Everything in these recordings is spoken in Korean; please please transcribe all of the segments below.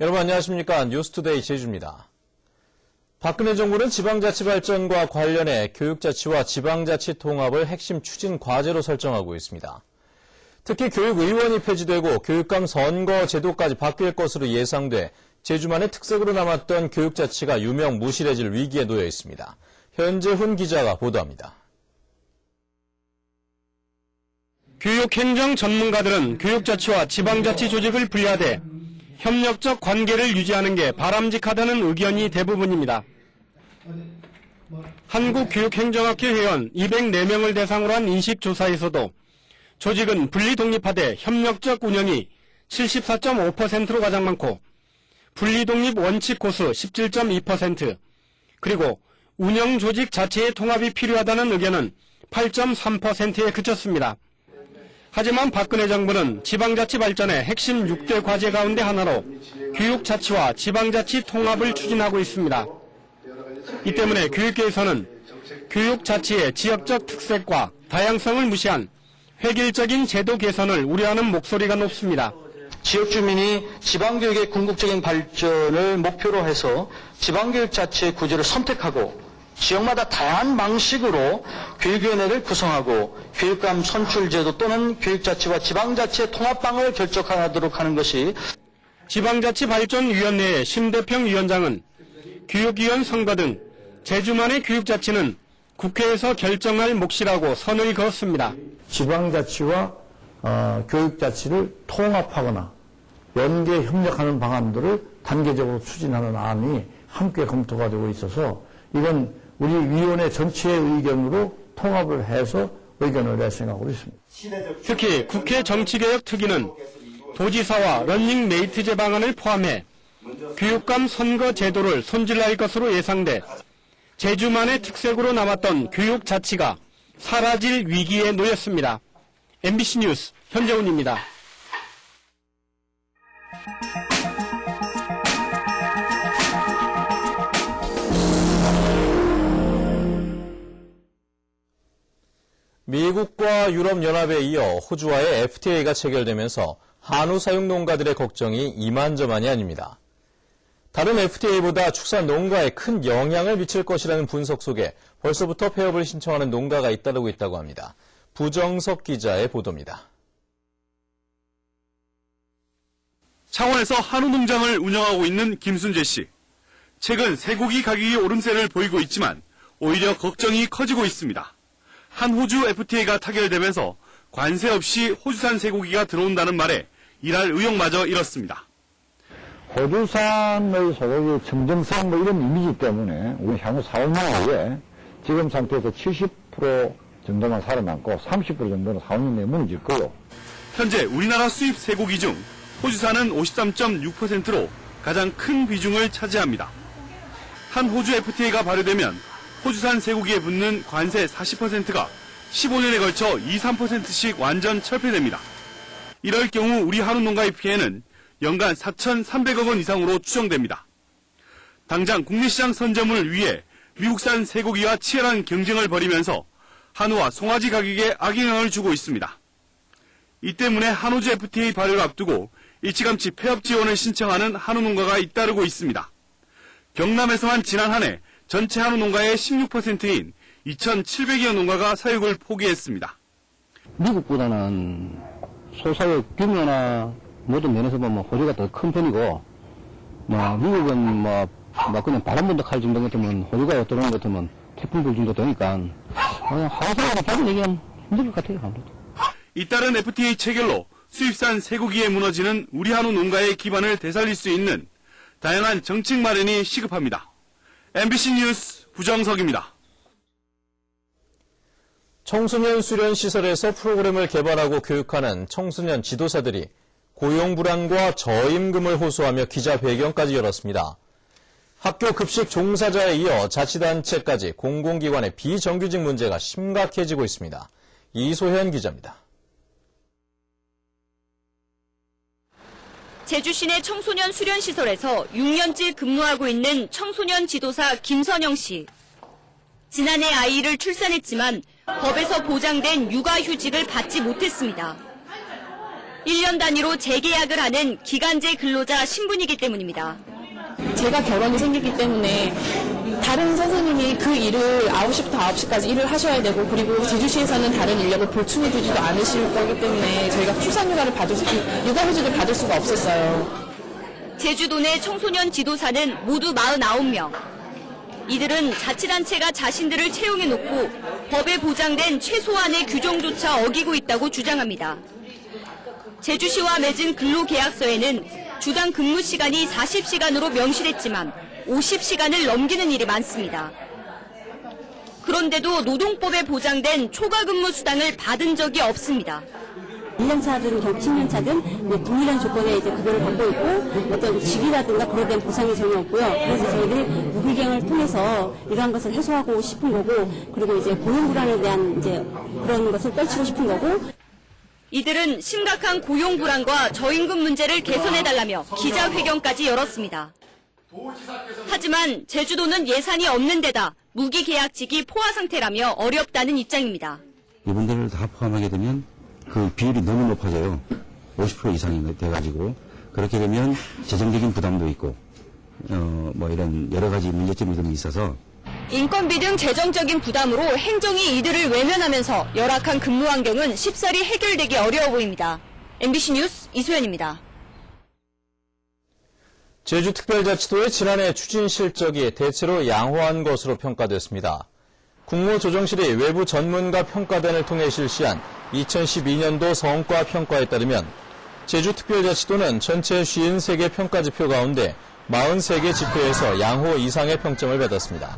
여러분 안녕하십니까. 뉴스투데이 제주입니다. 박근혜 정부는 지방자치 발전과 관련해 교육자치와 지방자치 통합을 핵심 추진 과제로 설정하고 있습니다. 특히 교육의원이 폐지되고 교육감 선거 제도까지 바뀔 것으로 예상돼 제주만의 특색으로 남았던 교육자치가 유명무실해질 위기에 놓여 있습니다. 현재훈 기자가 보도합니다. 교육행정 전문가들은 교육자치와 지방자치 조직을 분리하되 협력적 관계를 유지하는 게 바람직하다는 의견이 대부분입니다. 한국교육행정학회 회원 204명을 대상으로 한 인식조사에서도 조직은 분리 독립하되 협력적 운영이 74.5%로 가장 많고 분리 독립 원칙 고수 17.2%, 그리고 운영 조직 자체의 통합이 필요하다는 의견은 8.3%에 그쳤습니다. 하지만 박근혜 정부는 지방자치 발전의 핵심 6대 과제 가운데 하나로 교육자치와 지방자치 통합을 추진하고 있습니다. 이 때문에 교육계에서는 교육자치의 지역적 특색과 다양성을 무시한 획일적인 제도 개선을 우려하는 목소리가 높습니다. 지역 주민이 지방교육의 궁극적인 발전을 목표로 해서 지방교육 자체의 구조를 선택하고 지역마다 다양한 방식으로 교육위원회를 구성하고 교육감 선출제도 또는 교육자치와 지방자치의 통합방을 결정하도록 하는 것이 지방자치발전위원회의 심대평 위원장은 교육위원 선거 등 제주만의 교육자치는 국회에서 결정할 몫이라고 선을 그었습니다. 지방자치와 교육자치를 통합하거나 연계 협력하는 방안들을 단계적으로 추진하는 안이 함께 검토가 되고 있어서 이건 우리 위원회 전체의 의견으로 통합을 해서 의견을 낼 생각으로 있습니다. 특히 국회 정치개혁특위는 도지사와 런닝메이트제 방안을 포함해 교육감 선거 제도를 손질할 것으로 예상돼 제주만의 특색으로 남았던 교육자치가 사라질 위기에 놓였습니다. MBC 뉴스 현재훈입니다. 미국과 유럽연합에 이어 호주와의 FTA가 체결되면서 한우 사육 농가들의 걱정이 이만저만이 아닙니다. 다른 FTA보다 축산 농가에 큰 영향을 미칠 것이라는 분석 속에 벌써부터 폐업을 신청하는 농가가 잇따르고 있다고 합니다. 부정석 기자의 보도입니다. 창원에서 한우 농장을 운영하고 있는 김순재 씨. 최근 쇠고기 가격이 오름세를 보이고 있지만 오히려 걱정이 커지고 있습니다. 한 호주 FTA가 타결되면서 관세 없이 호주산 쇠고기가 들어온다는 말에 일할 의욕마저 잃었습니다. 호주산의 소고기 청정성 이런 이미지 때문에 우리 향후 4, 5년 후에 지금 상태에서 70% 정도만 살아남고 30% 정도는 4, 5년 내에 무너질 거예요. 현재 우리나라 수입 쇠고기 중 호주산은 53.6%로 가장 큰 비중을 차지합니다. 한 호주 FTA가 발효되면 호주산 쇠고기에 붙는 관세 40%가 15년에 걸쳐 2~3%씩 완전 철폐됩니다. 이럴 경우 우리 한우 농가의 피해는 연간 4,300억 원 이상으로 추정됩니다. 당장 국내시장 선점을 위해 미국산 쇠고기와 치열한 경쟁을 벌이면서 한우와 송아지 가격에 악영향을 주고 있습니다. 이 때문에 한호주 FTA 발효를 앞두고 일찌감치 폐업 지원을 신청하는 한우 농가가 잇따르고 있습니다. 경남에서만 지난 한 해 전체 한우 농가의 16%인 2,700여 농가가 사육을 포기했습니다. 미국보다는 소사육 규모나 모든 면에서 보면 호주가 더 큰 편이고, 미국은 그냥 바람 분다 칼 정도 같으면 호주가 들어오는 것 같으면 태풍 불 정도 되니까, 하와사가 바로 얘기하면 힘들 것 같아요, 아무래도. 잇따른 FTA 체결로 수입산 쇠고기에 무너지는 우리 한우 농가의 기반을 되살릴 수 있는 다양한 정책 마련이 시급합니다. MBC 뉴스 부정석입니다. 청소년 수련 시설에서 프로그램을 개발하고 교육하는 청소년 지도사들이 고용 불안과 저임금을 호소하며 기자회견까지 열었습니다. 학교 급식 종사자에 이어 자치단체까지 공공기관의 비정규직 문제가 심각해지고 있습니다. 이소현 기자입니다. 제주 시내 청소년 수련시설에서 6년째 근무하고 있는 청소년 지도사 김선영 씨. 지난해 아이를 출산했지만 법에서 보장된 육아휴직을 받지 못했습니다. 1년 단위로 재계약을 하는 기간제 근로자 신분이기 때문입니다. 제가 결혼이 생기기 때문에 다른 선생님이 그 일을 9시부터 9시까지 일을 하셔야 되고, 그리고 제주시에서는 다른 인력을 보충해주지도 않으실 거기 때문에 저희가 출산휴가를 육아휴직을 받을 수가 없었어요. 제주도 내 청소년 지도사는 모두 49명. 이들은 자치단체가 자신들을 채용해놓고 법에 보장된 최소한의 규정조차 어기고 있다고 주장합니다. 제주시와 맺은 근로계약서에는 주당 근무 시간이 40시간으로 명시됐지만 50시간을 넘기는 일이 많습니다. 그런데도 노동법에 보장된 초과 근무 수당을 받은 적이 없습니다. 1년차든 10년차든 동일한 조건에 이제 급여를 받고 있고, 어떤 직위라든가 그에 대한 보상이 전혀 없고요. 그래서 저희들이 무기경을 통해서 이러한 것을 해소하고 싶은 거고, 그리고 이제 고용 불안에 대한 이제 그런 것을 떨치고 싶은 거고. 이들은 심각한 고용 불안과 저임금 문제를 개선해달라며 기자회견까지 열었습니다. 하지만 제주도는 예산이 없는 데다 무기계약직이 포화 상태라며 어렵다는 입장입니다. 이분들을 다 포함하게 되면 그 비율이 너무 높아져요. 50% 이상이 돼가지고, 그렇게 되면 재정적인 부담도 있고, 이런 여러 가지 문제점이 있어서. 인건비 등 재정적인 부담으로 행정이 이들을 외면하면서 열악한 근무 환경은 쉽사리 해결되기 어려워 보입니다. MBC 뉴스 이소연입니다. 제주특별자치도의 지난해 추진 실적이 대체로 양호한 것으로 평가됐습니다. 국무조정실이 외부 전문가 평가단을 통해 실시한 2012년도 성과 평가에 따르면 제주특별자치도는 전체 53개 평가지표 가운데 43개 지표에서 양호 이상의 평점을 받았습니다.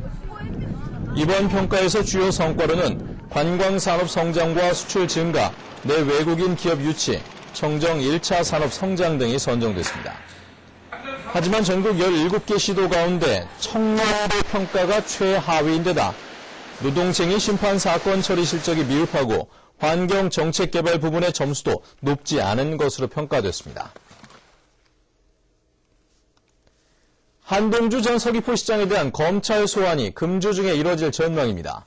이번 평가에서 주요 성과로는 관광산업 성장과 수출 증가, 내 외국인 기업 유치, 청정 1차 산업 성장 등이 선정됐습니다. 하지만 전국 17개 시도 가운데 청년도 평가가 최하위인데다 노동쟁의 심판 사건 처리 실적이 미흡하고 환경 정책 개발 부분의 점수도 높지 않은 것으로 평가됐습니다. 한동주 전 서귀포시장에 대한 검찰 소환이 금주 중에 이뤄질 전망입니다.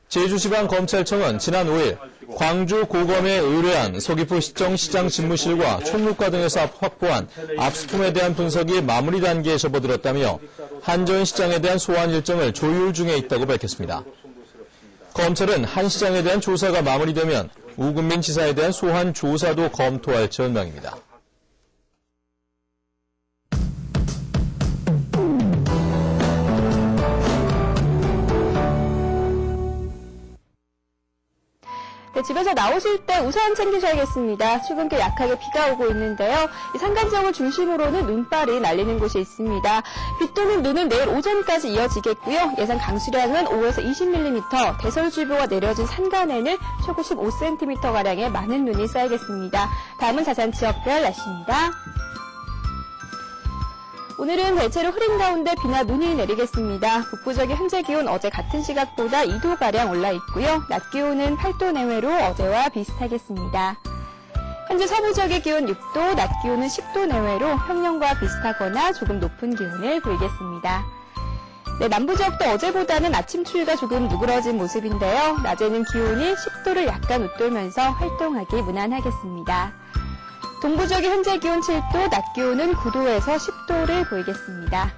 제주지방검찰청은 지난 5일 광주 고검에 의뢰한 서귀포시청 시장 집무실과 총무과 등에서 확보한 압수품에 대한 분석이 마무리 단계에 접어들었다며 한 전 시장에 대한 소환 일정을 조율 중에 있다고 밝혔습니다. 검찰은 한 시장에 대한 조사가 마무리되면 우금민 지사에 대한 소환 조사도 검토할 전망입니다. 네, 집에서 나오실 때 우산 챙기셔야겠습니다. 출근길 약하게 비가 오고 있는데요. 이 산간 지역을 중심으로는 눈발이 날리는 곳이 있습니다. 비 또는 눈은 내일 오전까지 이어지겠고요. 예상 강수량은 5에서 20mm, 대설주의보가 내려진 산간에는 최고 15cm가량의 많은 눈이 쌓이겠습니다. 다음은 자세한 지역별 날씨입니다. 오늘은 대체로 흐린 가운데 비나 눈이 내리겠습니다. 북부지역의 현재 기온 어제 같은 시각보다 2도가량 올라있고요. 낮 기온은 8도 내외로 어제와 비슷하겠습니다. 현재 서부지역의 기온 6도, 낮 기온은 10도 내외로 평년과 비슷하거나 조금 높은 기온을 보이겠습니다. 네, 남부지역도 어제보다는 아침 추위가 조금 누그러진 모습인데요. 낮에는 기온이 10도를 약간 웃돌면서 활동하기 무난하겠습니다. 동부지역의 현재 기온 7도, 낮 기온은 9도에서 10도를 보이겠습니다.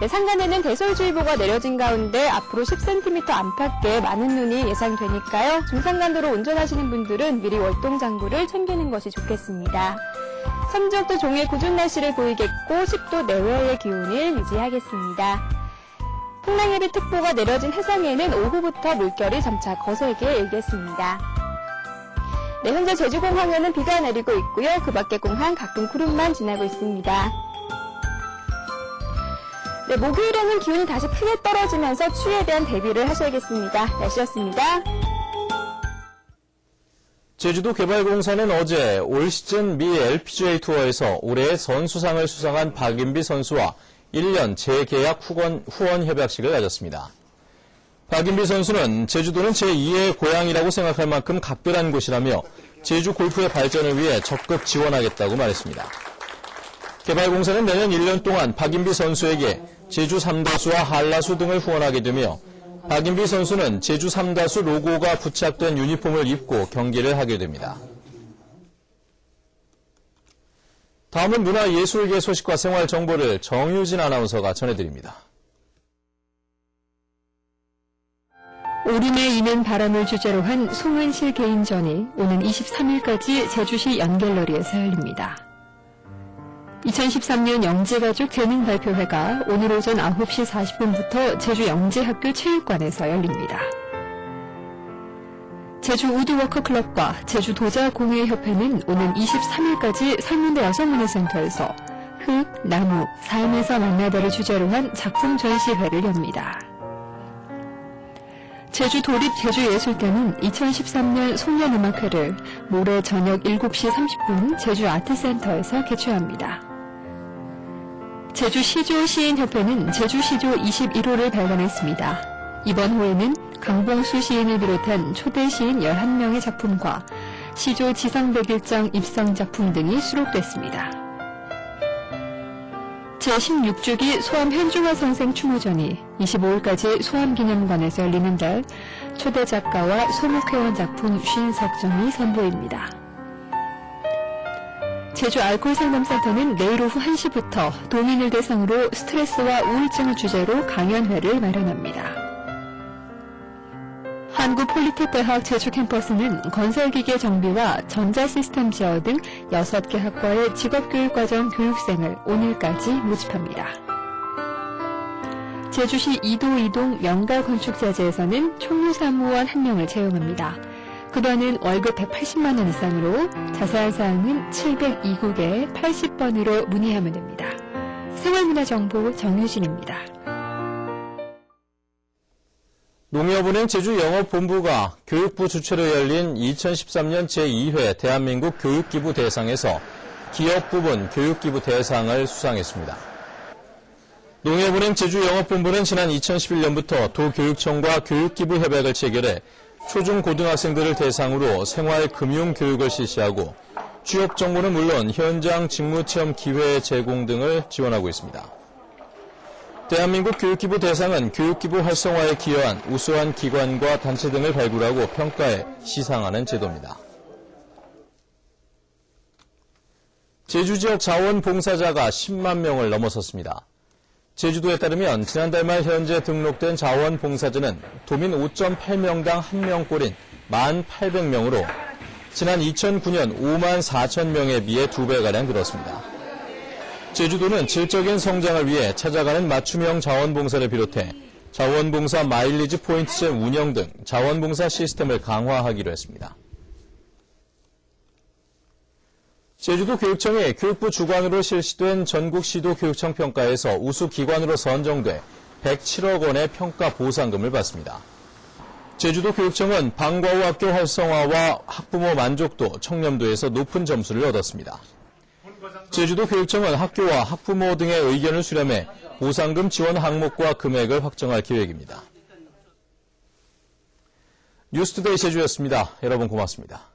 네, 산간에는 대설주의보가 내려진 가운데 앞으로 10cm 안팎의 많은 눈이 예상되니까요. 중산간도로 운전하시는 분들은 미리 월동장구를 챙기는 것이 좋겠습니다. 섬지역도 종일 궂은 날씨를 보이겠고 10도 내외의 기온을 유지하겠습니다. 풍랑예비특보가 내려진 해상에는 오후부터 물결이 점차 거세게 일겠습니다. 네, 현재 제주공항에는 비가 내리고 있고요. 그 밖의 공항 가끔 구름만 지나고 있습니다. 네, 목요일에는 기온이 다시 크게 떨어지면서 추위에 대한 대비를 하셔야겠습니다. 날씨였습니다. 제주도개발공사는 어제 올 시즌 미 LPGA 투어에서 올해의 선수상을 수상한 박인비 선수와 1년 재계약 후원 협약식을 가졌습니다. 박인비 선수는 제주도는 제2의 고향이라고 생각할 만큼 각별한 곳이라며 제주 골프의 발전을 위해 적극 지원하겠다고 말했습니다. 개발공사는 내년 1년 동안 박인비 선수에게 제주 삼다수와 한라수 등을 후원하게 되며 박인비 선수는 제주 삼다수 로고가 부착된 유니폼을 입고 경기를 하게 됩니다. 다음은 문화예술계 소식과 생활 정보를 정유진 아나운서가 전해드립니다. 오름에 이는 바람을 주제로 한 송은실 개인전이 오는 23일까지 제주시 연갤러리에서 열립니다. 2013년 영재가족 재능 발표회가 오늘 오전 9시 40분부터 제주 영재학교 체육관에서 열립니다. 제주 우드워커클럽과 제주 도자공예협회는 오는 23일까지 설문대 여성문화센터에서 흙, 나무, 삶에서 만나다를 주제로 한 작품 전시회를 엽니다. 제주 도립 제주예술대는 2013년 송년음악회를 모레 저녁 7시 30분 제주 아트센터에서 개최합니다. 제주 시조 시인협회는 제주 시조 21호를 발간했습니다. 이번 호에는 강봉수 시인을 비롯한 초대 시인 11명의 작품과 시조 지상백일장 입상 작품 등이 수록됐습니다. 제16주기 소암 현중화 선생 추모전이 25일까지 소암기념관에서 열리는데 초대 작가와 소목회원 작품 50석점이 선보입니다. 제주 알코올 상담센터는 내일 오후 1시부터 도민을 대상으로 스트레스와 우울증을 주제로 강연회를 마련합니다. 한국폴리텍대학 제주 캠퍼스는 건설기계 정비와 전자시스템 제어 등 6개 학과의 직업교육과정 교육생을 오늘까지 모집합니다. 제주시 이도 명가건축자재에서는 총무사무원 1명을 채용합니다. 급여는 월급 180만 원 이상으로 자세한 사항은 702국에 80번으로 문의하면 됩니다. 생활문화정보 정유진입니다. 농협은행 제주영업본부가 교육부 주최로 열린 2013년 제2회 대한민국 교육기부 대상에서 기업 부분 교육기부 대상을 수상했습니다. 농협은행 제주영업본부는 지난 2011년부터 도교육청과 교육기부 협약을 체결해 초중고등학생들을 대상으로 생활금융교육을 실시하고 취업정보는 물론 현장 직무체험 기회 제공 등을 지원하고 있습니다. 대한민국 교육기부 대상은 교육기부 활성화에 기여한 우수한 기관과 단체 등을 발굴하고 평가해 시상하는 제도입니다. 제주 지역 자원봉사자가 10만 명을 넘어섰습니다. 제주도에 따르면 지난달 말 현재 등록된 자원봉사자는 도민 5.8명당 1명꼴인 1,800명으로 지난 2009년 5만 4천 명에 비해 2배가량 늘었습니다. 제주도는 질적인 성장을 위해 찾아가는 맞춤형 자원봉사를 비롯해 자원봉사 마일리지 포인트제 운영 등 자원봉사 시스템을 강화하기로 했습니다. 제주도 교육청이 교육부 주관으로 실시된 전국 시도 교육청 평가에서 우수 기관으로 선정돼 107억 원의 평가 보상금을 받습니다. 제주도 교육청은 방과 후 학교 활성화와 학부모 만족도, 청렴도에서 높은 점수를 얻었습니다. 제주도 교육청은 학교와 학부모 등의 의견을 수렴해 보상금 지원 항목과 금액을 확정할 계획입니다. 뉴스투데이 제주였습니다. 여러분 고맙습니다.